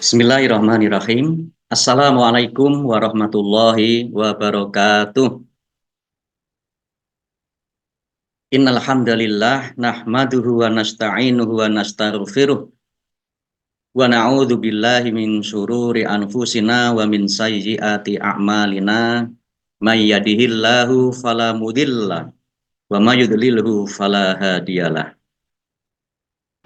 Bismillahirrahmanirrahim. Assalamualaikum warahmatullahi wabarakatuh. Innal hamdalillah nahmaduhu wa nasta'inuhu wa nastaghfiruh wa na'udzu billahi min syururi anfusina wa min sayyiati a'malina. May yahdihillahu fala mudhillalah wa may yudlilhu fala hadiyalah.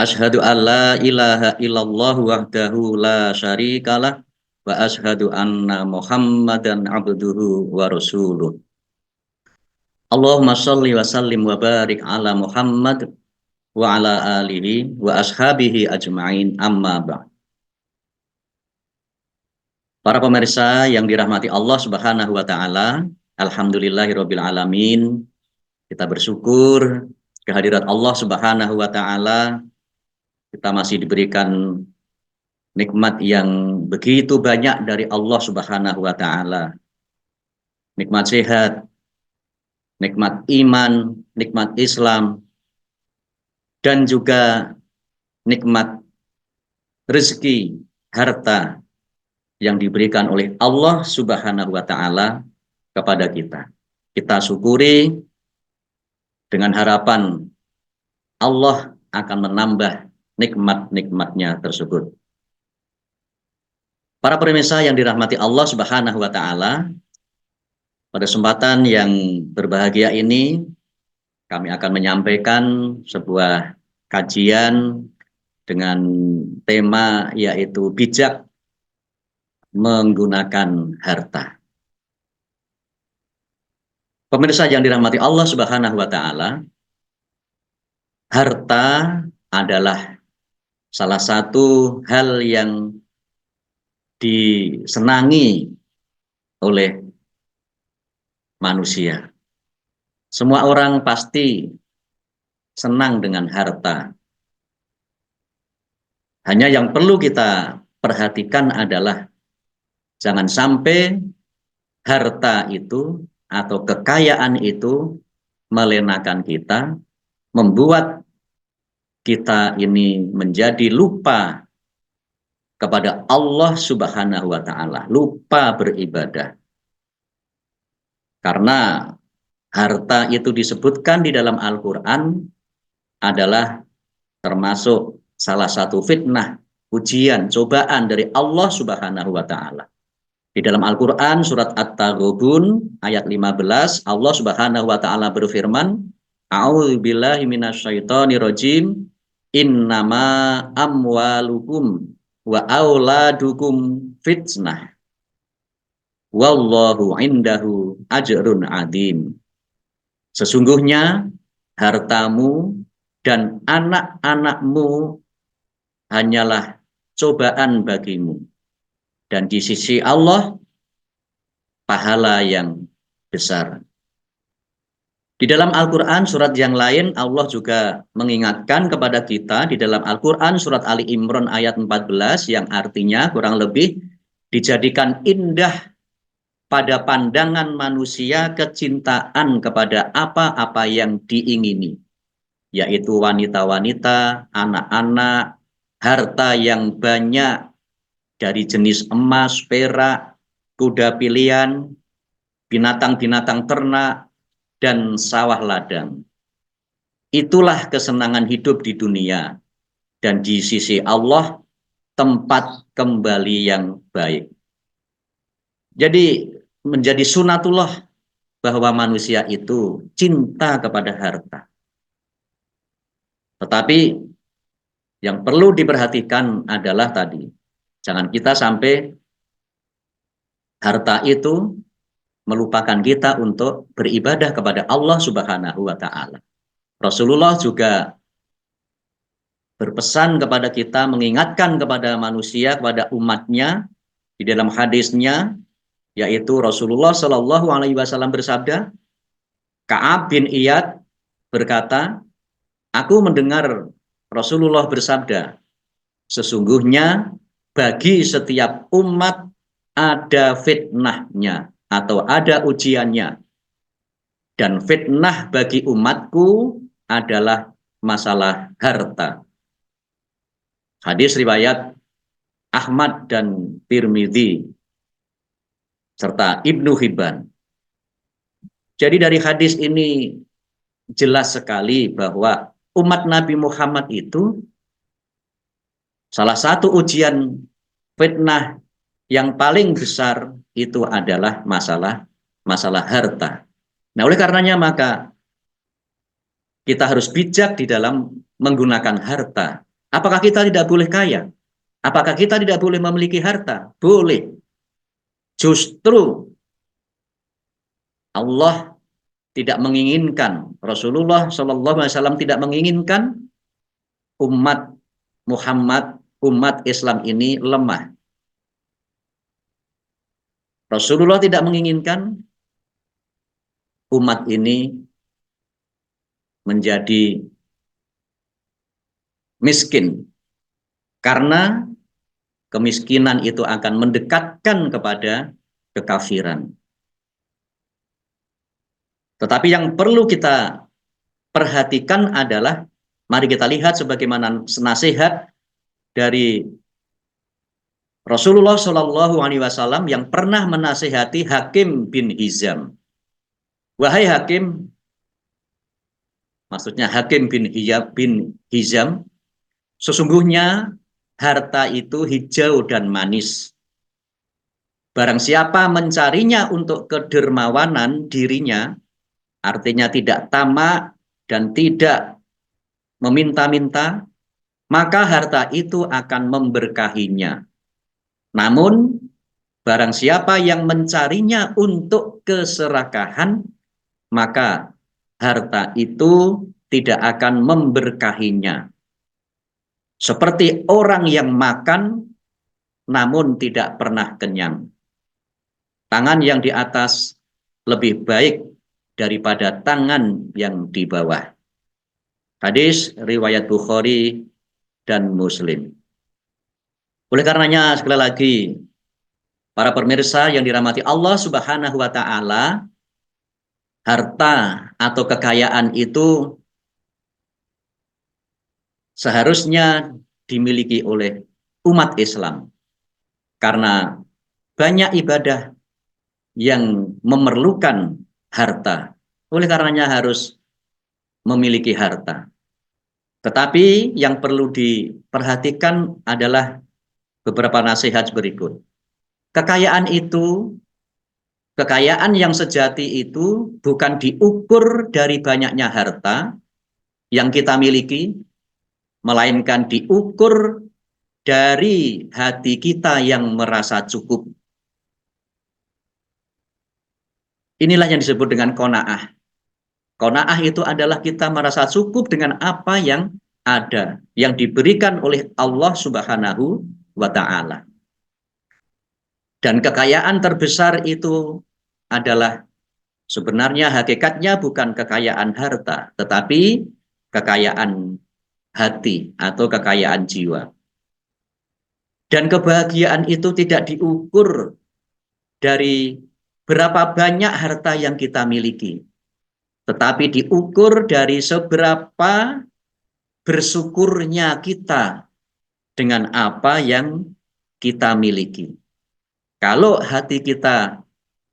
Asyhadu an la ilaha illallah wahdahu la syarikalah wa asyhadu anna Muhammadan abduhu wa rasuluh. Allahumma shalli wa sallim wa barik ala Muhammad wa ala alihi wa ashabihi ajma'in amma ba'd. Para pemirsa yang dirahmati Allah Subhanahu wa taala, alhamdulillahirabbil alamin. Kita bersyukur kehadirat Allah Subhanahu wa taala. Kita masih diberikan nikmat yang begitu banyak dari Allah Subhanahu wa taala. Nikmat sehat, nikmat iman, nikmat Islam, dan juga nikmat rezeki, harta yang diberikan oleh Allah Subhanahu wa taala kepada kita. Kita syukuri dengan harapan Allah akan menambah nikmat-nikmatnya tersebut. Para pemirsa yang dirahmati Allah Subhanahu wa taala, pada kesempatan yang berbahagia ini kami akan menyampaikan sebuah kajian dengan tema yaitu bijak menggunakan harta. Pemirsa yang dirahmati Allah Subhanahu wa taala, harta adalah salah satu hal yang disenangi oleh manusia. Semua orang pasti senang dengan harta. Hanya yang perlu kita perhatikan adalah jangan sampai harta itu atau kekayaan itu melenakan kita, membuat kita ini menjadi lupa kepada Allah Subhanahu wa taala, lupa beribadah. Karena harta itu disebutkan di dalam Al-Qur'an adalah termasuk salah satu fitnah, ujian, cobaan dari Allah Subhanahu wa taala. Di dalam Al-Qur'an surat At-Taghabun ayat 15, Allah Subhanahu wa taala berfirman, A'udzubillahi minasyaitonirrajim, innama amwalukum wa auladukum fitnah wallahu indahu ajrun adim. Sesungguhnya hartamu dan anak-anakmu hanyalah cobaan bagimu, dan di sisi Allah pahala yang besar. Di dalam Al-Quran surat yang lain Allah juga mengingatkan kepada kita di dalam Al-Quran surat Ali Imran ayat 14 yang artinya kurang lebih dijadikan indah pada pandangan manusia kecintaan kepada apa-apa yang diingini, yaitu wanita-wanita, anak-anak, harta yang banyak dari jenis emas, perak, kuda pilihan, binatang-binatang ternak, dan sawah ladang. Itulah kesenangan hidup di dunia, dan di sisi Allah tempat kembali yang baik. Jadi menjadi sunatullah bahwa manusia itu cinta kepada harta. Tetapi yang perlu diperhatikan adalah tadi, jangan kita sampai harta itu melupakan kita untuk beribadah kepada Allah Subhanahu wa taala. Rasulullah juga berpesan kepada kita, mengingatkan kepada manusia, kepada umatnya di dalam hadisnya, yaitu Rasulullah Shallallahu alaihi wasallam bersabda, Ka'ab bin Iyad berkata, aku mendengar Rasulullah bersabda, sesungguhnya bagi setiap umat ada fitnahnya atau ada ujiannya, dan fitnah bagi umatku adalah masalah harta. Hadis riwayat Ahmad dan Tirmidzi serta Ibnu Hibban. Jadi dari hadis ini jelas sekali bahwa umat Nabi Muhammad itu salah satu ujian fitnah yang paling besar itu adalah masalah harta. Nah, oleh karenanya maka kita harus bijak di dalam menggunakan harta. Apakah kita tidak boleh kaya? Apakah kita tidak boleh memiliki harta? Boleh. Justru Allah tidak menginginkan, Rasulullah SAW tidak menginginkan umat Muhammad, umat Islam ini lemah. Rasulullah tidak menginginkan umat ini menjadi miskin, karena kemiskinan itu akan mendekatkan kepada kekafiran. Tetapi yang perlu kita perhatikan adalah, mari kita lihat sebagaimana nasihat dari Rasulullah Shallallahu Alaihi Wasallam yang pernah menasihati Hakim bin Hizam. Wahai Hakim, maksudnya Hakim bin Hizam, sesungguhnya harta itu hijau dan manis. Barang siapa mencarinya untuk kedermawanan dirinya, artinya tidak tamak dan tidak meminta-minta, maka harta itu akan memberkahinya. Namun, barang siapa yang mencarinya untuk keserakahan, maka harta itu tidak akan memberkahinya. Seperti orang yang makan namun tidak pernah kenyang. Tangan yang di atas lebih baik daripada tangan yang di bawah. Hadis riwayat Bukhari dan Muslim. Oleh karenanya sekali lagi, para pemirsa yang dirahmati Allah Subhanahu wa taala, harta atau kekayaan itu seharusnya dimiliki oleh umat Islam, karena banyak ibadah yang memerlukan harta. Oleh karenanya harus memiliki harta. Tetapi yang perlu diperhatikan adalah beberapa nasihat berikut. Kekayaan yang sejati itu bukan diukur dari banyaknya harta yang kita miliki, melainkan diukur dari hati kita yang merasa cukup. Inilah yang disebut dengan qanaah. Qanaah itu adalah kita merasa cukup dengan apa yang ada, yang diberikan oleh Allah Subhanahu wa taala. Dan kekayaan terbesar itu adalah sebenarnya hakikatnya bukan kekayaan harta, tetapi kekayaan hati atau kekayaan jiwa. Dan kebahagiaan itu tidak diukur dari berapa banyak harta yang kita miliki, tetapi diukur dari seberapa bersyukurnya kita dengan apa yang kita miliki. Kalau hati kita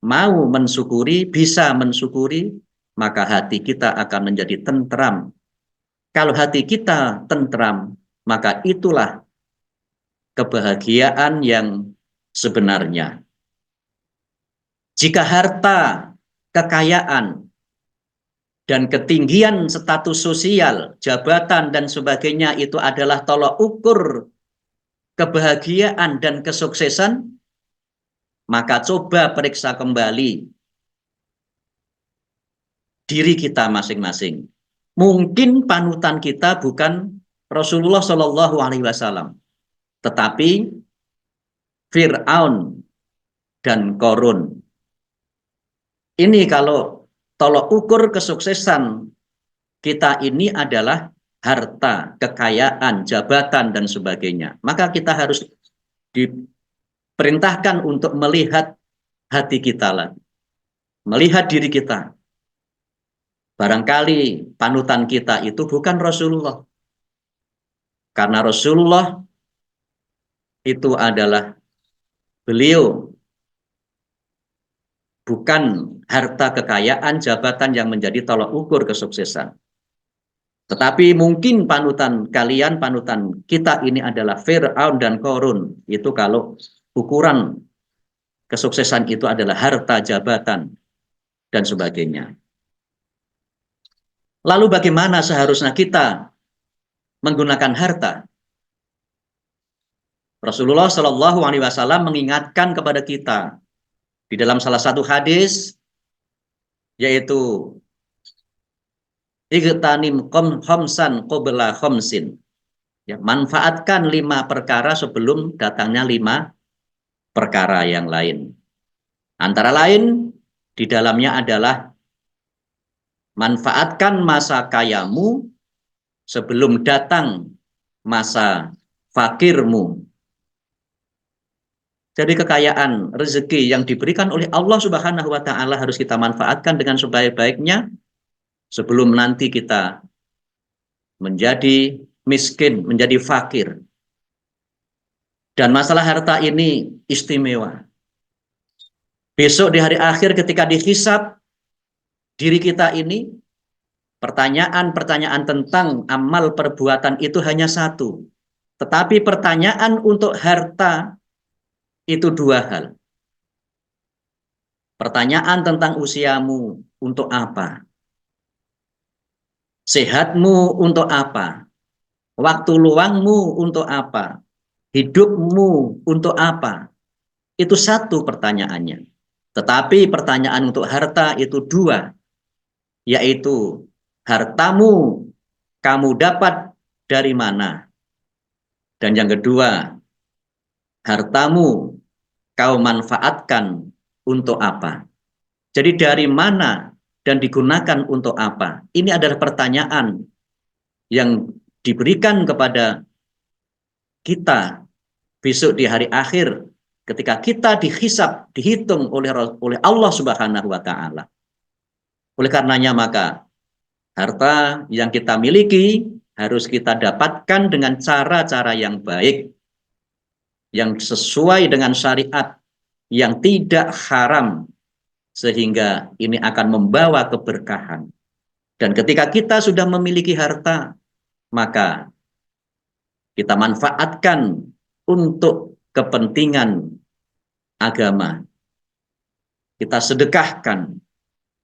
mau mensyukuri, bisa mensyukuri, maka hati kita akan menjadi tentram. Kalau hati kita tentram, maka itulah kebahagiaan yang sebenarnya. Jika harta, kekayaan, dan ketinggian status sosial, jabatan, dan sebagainya itu adalah tolak ukur kebahagiaan dan kesuksesan, maka coba periksa kembali diri kita masing-masing. Mungkin panutan kita bukan Rasulullah Shallallahu Alaihi Wasallam, tetapi Fir'aun dan Korun. Ini kalau tolok ukur kesuksesan kita ini adalah harta, kekayaan, jabatan, dan sebagainya, maka kita harus diperintahkan untuk melihat hati kita lagi, melihat diri kita. Barangkali panutan kita itu bukan Rasulullah, karena Rasulullah itu adalah beliau bukan harta kekayaan, jabatan yang menjadi tolak ukur kesuksesan. Tetapi mungkin panutan kalian, panutan kita ini adalah Fir'aun dan Korun. Itu kalau ukuran kesuksesan itu adalah harta, jabatan, dan sebagainya. Lalu bagaimana seharusnya kita menggunakan harta? Rasulullah Shallallahu Alaihi Wasallam mengingatkan kepada kita di dalam salah satu hadis, yaitu igtanim khamsan qabla khamsin. Ya, manfaatkan 5 perkara sebelum datangnya 5 perkara yang lain. Antara lain di dalamnya adalah manfaatkan masa kayamu sebelum datang masa fakirmu. Jadi kekayaan rezeki yang diberikan oleh Allah Subhanahu wa taala harus kita manfaatkan dengan sebaik-baiknya sebelum nanti kita menjadi miskin, menjadi fakir. Dan masalah harta ini istimewa. Besok di hari akhir ketika dihisab diri kita ini, pertanyaan-pertanyaan tentang amal perbuatan itu hanya satu. Tetapi pertanyaan untuk harta itu 2 hal. Pertanyaan tentang usiamu untuk apa? Sehatmu untuk apa? Waktu luangmu untuk apa? Hidupmu untuk apa? Itu satu pertanyaannya. Tetapi pertanyaan untuk harta itu 2, yaitu hartamu kamu dapat dari mana? Dan yang kedua, hartamu kau manfaatkan untuk apa? Jadi dari mana dan digunakan untuk apa? Ini adalah pertanyaan yang diberikan kepada kita besok di hari akhir ketika kita dihisab, dihitung oleh Allah Subhanahu wa taala. Oleh karenanya maka harta yang kita miliki harus kita dapatkan dengan cara-cara yang baik, yang sesuai dengan syariat, yang tidak haram, sehingga ini akan membawa keberkahan. Dan ketika kita sudah memiliki harta, maka kita manfaatkan untuk kepentingan agama. Kita sedekahkan,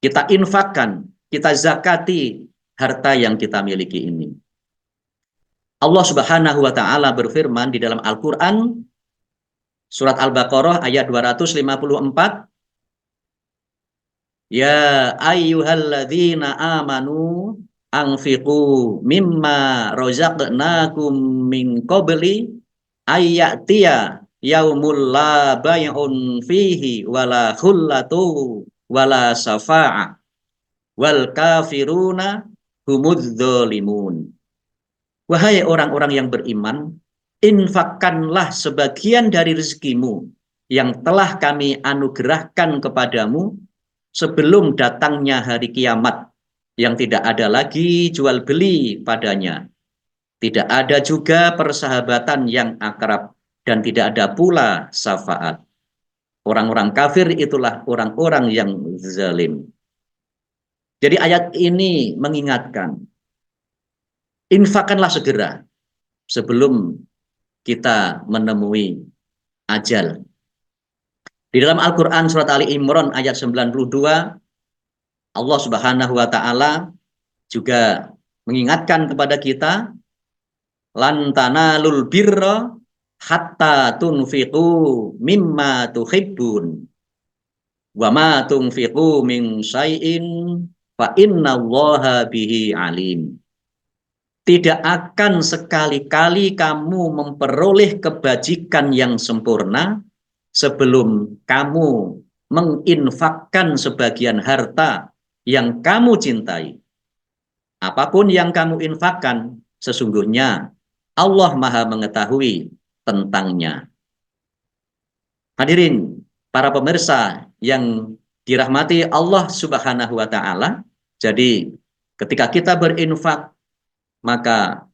kita infakkan, kita zakati harta yang kita miliki ini. Allah Subhanahu wa taala berfirman di dalam Al-Qur'an surat Al-Baqarah ayat 254, ya ayyuhalladzina amanu anfiqu mimma razaqnakum min qabli ayyatiya yaumul la bay'un fihi wala khullatu wala syafa'a wal kafiruna humudz zalimun. Wahai orang-orang yang beriman, infakkanlah sebagian dari rezekimu yang telah kami anugerahkan kepadamu sebelum datangnya hari kiamat, yang tidak ada lagi jual beli padanya. Tidak ada juga persahabatan yang akrab dan tidak ada pula syafaat. Orang-orang kafir itulah orang-orang yang zalim. Jadi ayat ini mengingatkan, infakkanlah segera sebelum kita menemui ajal. Di dalam Al-Quran surat Ali Imran ayat 92, Allah Subhanahu wa taala juga mengingatkan kepada kita, lan tanalul birra hatta tunfiqu mimma tuhibbun wa ma tunfiqu min syai'in fa innallaha bihi alim. Tidak akan sekali-kali kamu memperoleh kebajikan yang sempurna sebelum kamu menginfakkan sebagian harta yang kamu cintai. Apapun yang kamu infakkan, sesungguhnya Allah Maha mengetahui tentangnya. Hadirin, para pemirsa yang dirahmati Allah Subhanahu wa taala, jadi ketika kita berinfak, maka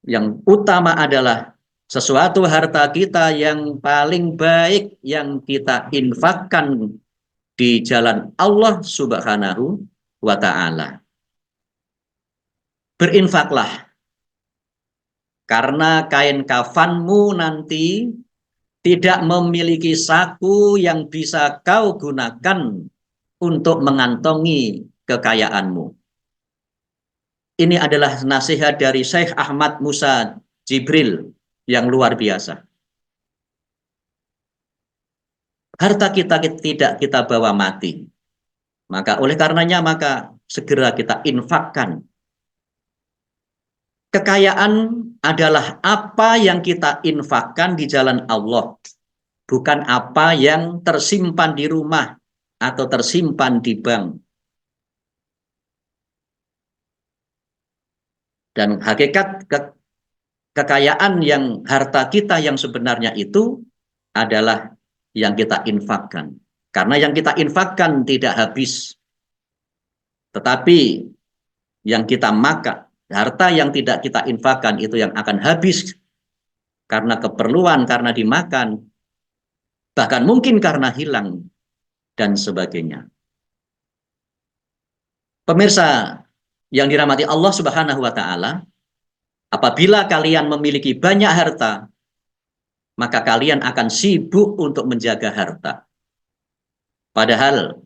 yang utama adalah sesuatu harta kita yang paling baik yang kita infakkan di jalan Allah Subhanahu wa Ta'ala. Berinfaklah, karena kain kafanmu nanti tidak memiliki saku yang bisa kau gunakan untuk mengantongi kekayaanmu. Ini adalah nasihat dari Syekh Ahmad Musa Jibril yang luar biasa. Harta kita tidak kita bawa mati. Maka oleh karenanya maka segera kita infakkan. Kekayaan adalah apa yang kita infakkan di jalan Allah, bukan apa yang tersimpan di rumah atau tersimpan di bank. Dan hakikat kekayaan yang harta kita yang sebenarnya itu adalah yang kita infakkan. Karena yang kita infakkan tidak habis. Tetapi yang kita makan, harta yang tidak kita infakkan itu yang akan habis karena keperluan, karena dimakan, bahkan mungkin karena hilang, dan sebagainya. Pemirsa yang dirahmati Allah Subhanahu wa Ta'ala, apabila kalian memiliki banyak harta, maka kalian akan sibuk untuk menjaga harta. Padahal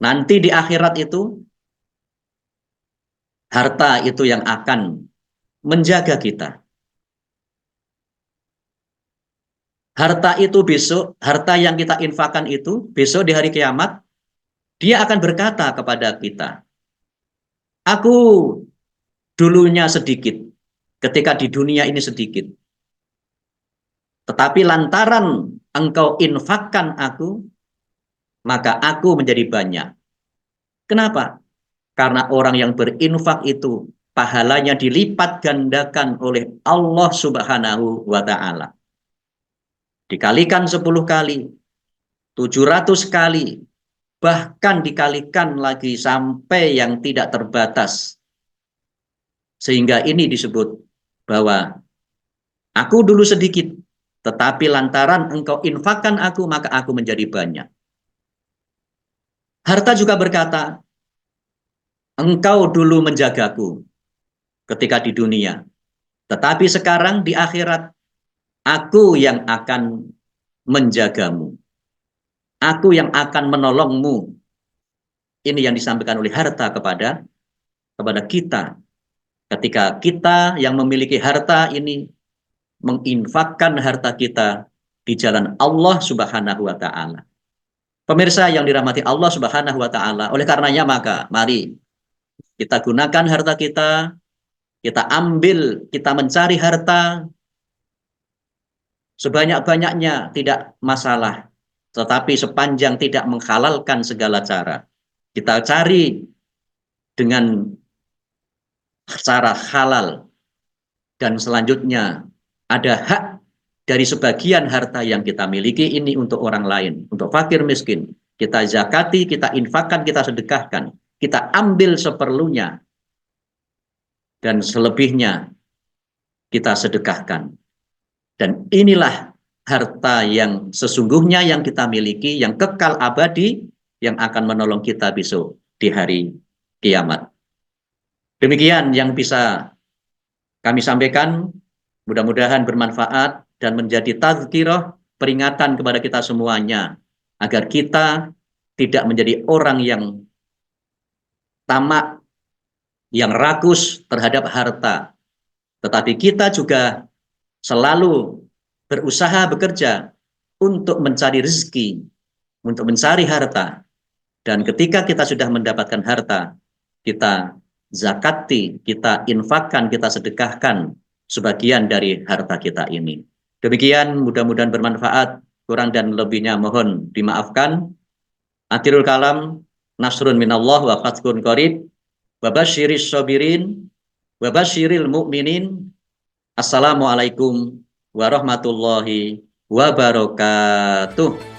nanti di akhirat itu, harta itu yang akan menjaga kita. Harta itu besok, harta yang kita infakkan itu, besok di hari kiamat, dia akan berkata kepada kita, aku dulunya sedikit, ketika di dunia ini sedikit. Tetapi lantaran engkau infakkan aku, maka aku menjadi banyak. Kenapa? Karena orang yang berinfak itu pahalanya dilipat gandakan oleh Allah Subhanahu wa Ta'ala. Dikalikan 10 kali, 700 kali, bahkan dikalikan lagi sampai yang tidak terbatas. Sehingga ini disebut bahwa aku dulu sedikit, tetapi lantaran engkau infakkan aku, maka aku menjadi banyak. Harta juga berkata, engkau dulu menjagaku ketika di dunia, tetapi sekarang di akhirat, aku yang akan menjagamu. Aku yang akan menolongmu. Ini yang disampaikan oleh harta kepada kita. Ketika kita yang memiliki harta ini menginfakkan harta kita di jalan Allah Subhanahu wa Ta'ala. Pemirsa yang dirahmati Allah Subhanahu wa Ta'ala, oleh karenanya maka mari kita gunakan harta kita ambil, kita mencari harta sebanyak-banyaknya tidak masalah, tetapi sepanjang tidak menghalalkan segala cara. Kita cari dengan cara halal, dan selanjutnya ada hak dari sebagian harta yang kita miliki ini untuk orang lain, untuk fakir miskin. Kita zakati, kita infakkan, kita sedekahkan. Kita ambil seperlunya, dan selebihnya kita sedekahkan. Dan inilah harta yang sesungguhnya yang kita miliki, yang kekal abadi, yang akan menolong kita besok di hari kiamat. Demikian yang bisa kami sampaikan, mudah-mudahan bermanfaat dan menjadi tazkirah, peringatan kepada kita semuanya, agar kita tidak menjadi orang yang tamak, yang rakus terhadap harta. Tetapi kita juga selalu berusaha bekerja untuk mencari rezeki, untuk mencari harta. Dan ketika kita sudah mendapatkan harta, kita zakati, kita infakkan, kita sedekahkan sebagian dari harta kita ini. Demikian, mudah-mudahan bermanfaat. Kurang dan lebihnya mohon dimaafkan. Akhirul kalam, nasrun minallah wa fathun qarib, wa basyiris sabirin, wa basyiril mu'minin. Assalamualaikum warahmatullahi wabarakatuh.